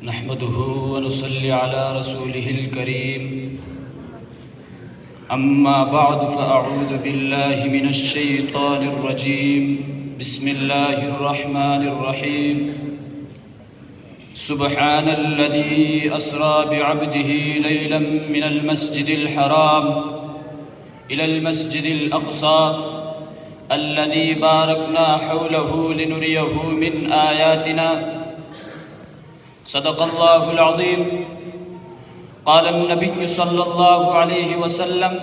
نحمده ونصلي على رسوله الكريم أما بعد فأعوذ بالله من الشيطان الرجيم بسم الله الرحمن الرحيم سبحان الذي أسرى بعبده ليلا من المسجد الحرام إلى المسجد الأقصى الذي باركنا حوله لنريه من آياتنا صدق الله العظيم. قال النبي صلى الله عليه وسلم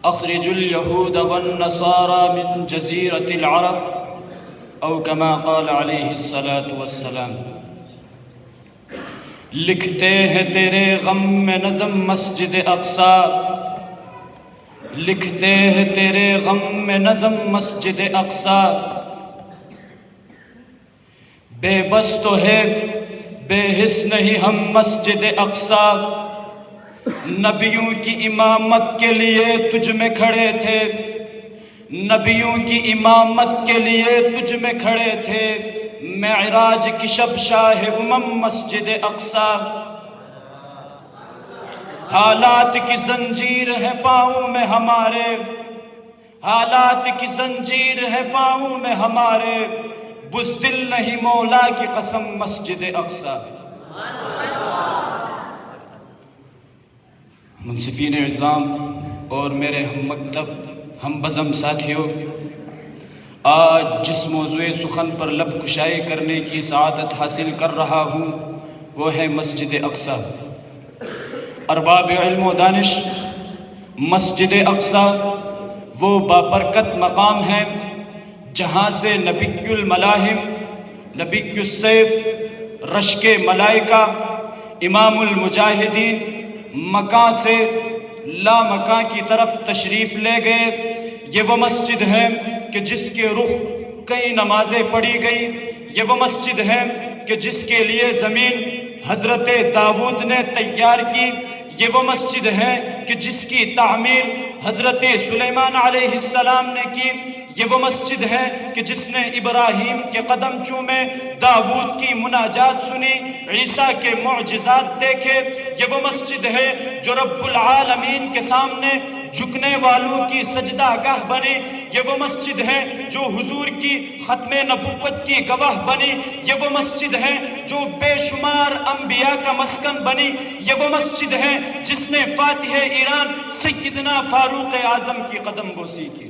أخرجوا اليهود والنصارى من جزيرة العرب أو كما قال عليه الصلاة والسلام. لکھتے ہیں تیرے غم میں نظم مسجد اقصی، لکھتے ہیں تیرے غم میں نظم مسجد اقصی. بے بس تو ہے بے حس نہیں ہم مسجد اقصی. نبیوں کی امامت کے لیے تجھ میں کھڑے تھے، نبیوں کی امامت کے لیے تجھ میں کھڑے تھے. معراج کی شب شاہ مسجد اقصی. حالات کی زنجیر ہے پاؤں میں ہمارے، حالات کی زنجیر ہے پاؤں میں ہمارے. بزدل نہیں مولا کی قسم مسجد اقصی. منصفین اعظام اور میرے ہم مکتب ہم بزم ساتھیوں، آج جس موضوع سخن پر لب کشائی کرنے کی سعادت حاصل کر رہا ہوں وہ ہے مسجد اقصی. ارباب علم و دانش، مسجد اقصی وہ بابرکت مقام ہے جہاں سے نبی الملاحم، نبی السیف، رشک ملائکہ، امام المجاہدین مکان سے لا مکان کی طرف تشریف لے گئے. یہ وہ مسجد ہے کہ جس کے رخ کئی نمازیں پڑھی گئی. یہ وہ مسجد ہے کہ جس کے لیے زمین حضرت داؤد نے تیار کی. یہ وہ مسجد ہے کہ جس کی تعمیر حضرت سلیمان علیہ السلام نے کی. یہ وہ مسجد ہے کہ جس نے ابراہیم کے قدم چومے، داؤد کی مناجات سنی، عیسیٰ کے معجزات دیکھے. یہ وہ مسجد ہے جو رب العالمین کے سامنے جھکنے والوں کی سجدہ گاہ بنی. یہ وہ مسجد ہے جو حضور کی ختم نبوت کی گواہ بنی. یہ وہ مسجد ہے جو بے شمار انبیاء کا مسکن بنی. یہ وہ مسجد ہے جس نے فاتح ایران سیدنا فاروق اعظم کی قدم بوسی کی.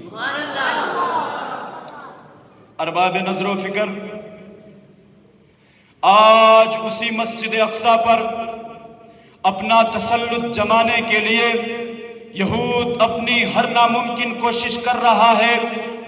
ارباب نظر و فکر، آج اسی مسجد اقصی پر اپنا تسلط جمانے کے لیے یہود اپنی ہر ناممکن کوشش کر رہا ہے.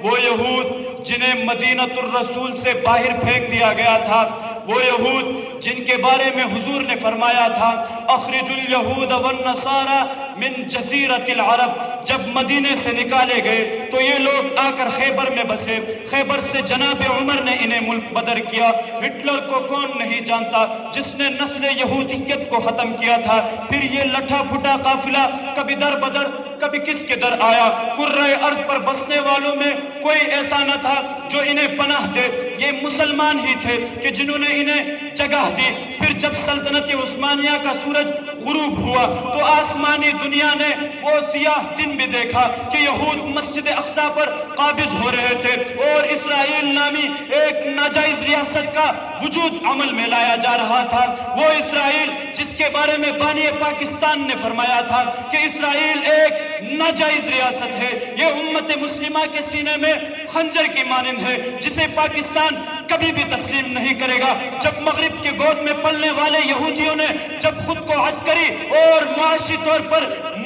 وہ یہود جنہیں مدینۃ الرسول سے باہر پھینک دیا گیا تھا، وہ یہود جن کے بارے میں حضور نے فرمایا تھا اخرج الیہود والنصارى من جزیرۃ العرب. جب مدینے سے نکالے گئے تو یہ لوگ آ کر خیبر میں بسے. خیبر سے جناب عمر نے انہیں ملک بدر کیا. ہٹلر کو کون نہیں جانتا جس نے نسل یہودیت کو ختم کیا تھا. پھر یہ لٹھا پھٹا قافلہ کبھی در بدر کبھی کس کے در آیا. کرۂ ارض پر بسنے والوں میں کوئی ایسا نہ تھا جو انہیں پناہ دے. یہ مسلمان ہی تھے کہ جنہوں نے انہیں جگہ دی. پھر جب سلطنت عثمانیہ کا سورج غروب ہوا تو آسمانی دنیا نے وہ سیاہ دن بھی دیکھا کہ یہود مسجد اقصی پر قابض ہو رہے تھے اور اسرائیل نامی ایک ناجائز ریاست کا وجود عمل میں لایا جا رہا تھا. وہ اسرائیل جس کے بارے میں بانی پاکستان نے فرمایا تھا کہ اسرائیل ایک ناجائز ریاست ہے. یہ امت مسلمہ کے سینے میں خنجر کی مانند ہے جسے پاکستان کبھی بھی تسلیم نہیں کرے گا. جب مغرب کے گود میں پلنے والے یہودیوں نے جب خود کو عسکری اور معاشی طور پر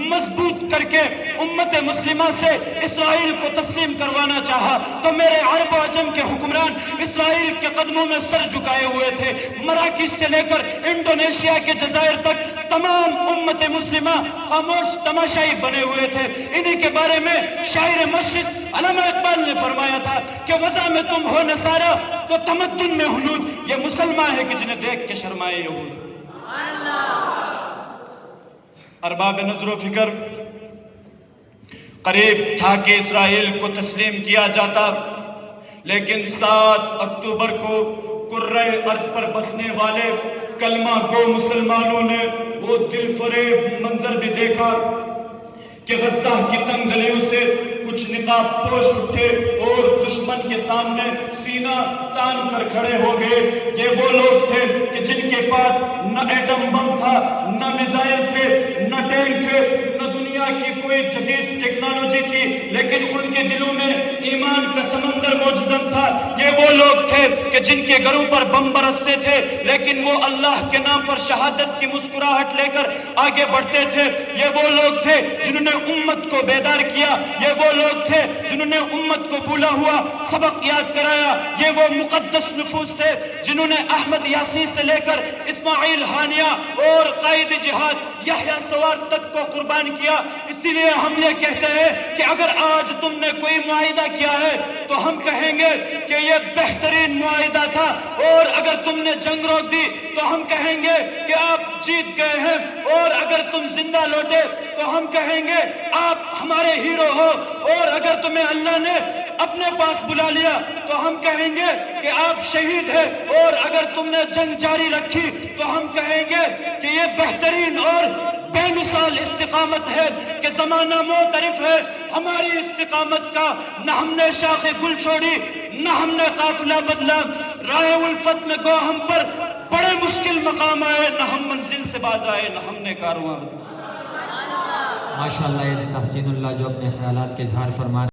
مضبوط کر کے امت مسلمہ سے اسرائیل کو تسلیم کروانا چاہا تو میرے عرب و عجم کے حکمران اسرائیل کے قدموں میں سر جھکائے ہوئے تھے. مراکش سے لے کر انڈونیشیا کے جزائر تک تمام امت مسلمہ خاموش تماشائی بنے ہوئے تھے. انہی کے بارے میں شاعر مشرق علامہ اقبال نے فرمایا تھا کہ وضع میں تم ہو نصارہ تو تمدن میں ہنود. یہ مسلمان ہے کہ جنہیں دیکھ کے شرمائے یہود. ارباب نظر و فکر، قریب تھا کہ اسرائیل کو تسلیم کیا جاتا، لیکن 7 اکتوبر کو قرۂ ارض پر بسنے والے کلمہ گو مسلمانوں نے وہ دل فریب منظر بھی دیکھا کہ غزہ کی تنگ گلیوں سے کچھ نقاب پوش اٹھے اور دشمن کے سامنے سینہ تان کر کھڑے ہو گئے۔ یہ وہ لوگ تھے کہ جن کے پاس نہ ایٹم بم تھا، نہ میزائل تھے، نہ ٹینک تھے، نہ دنیا کی کوئی جدید ٹیکنالوجی تھی، لیکن ان کے دلوں میں ایمان کا سمندر موجزن تھا۔ یہ وہ لوگ تھے کہ جن کے گھروں پر بم برستے تھے، لیکن وہ اللہ کے نام پر شہادت کی مسکراہٹ لے کر آگے بڑھتے تھے۔ یہ وہ لوگ تھے جنہوں نے امت کو بیدار کیا۔ یہ وہ لوگ تھے جنہوں نے امت کو بھولا ہوا سبق یاد کرایا۔ یہ وہ مقدس نفوس تھے جنہوں نے احمد یاسی سے لے کر اسماعیل ہانیہ اور قائد جہاد یحییٰ سوار تک کو قربان کیا۔ اسی لیے ہم یہ کہتے ہیں کہ اگر آج تم نے کوئی معاہدہ کیا ہے تو ہم کہیں گے کہ یہ بہترین معاہدہ تھا، اور اگر تم نے جنگ روک دی تو ہم کہیں گے کہ آپ جیت گئے ہیں، اور اگر تم زندہ لوٹے تو ہم کہیں گے آپ ہمارے ہیرو ہو، اور اگر تمہیں اللہ نے اپنے پاس بلا لیا تو ہم کہیں گے کہ آپ شہید ہیں، اور اگر تم نے جنگ جاری رکھی تو ہم کہیں گے کہ یہ بہترین اور بے مثال استقامت ہے کہ زمانہ معترف ہے ہماری استقامت کا۔ نہ ہم نے شاخ گل چھوڑی، نہ ہم نے قافلہ بدلا۔ راہ الفت میں گو ہم پر بڑے مشکل مقام آئے، نہ ہم منزل سے باز آئے، نہ ہم نے کارواں بدلا۔ ماشاءاللہ یہ تحسین اللہ جو اپنے خیالات کے اظہار فرمان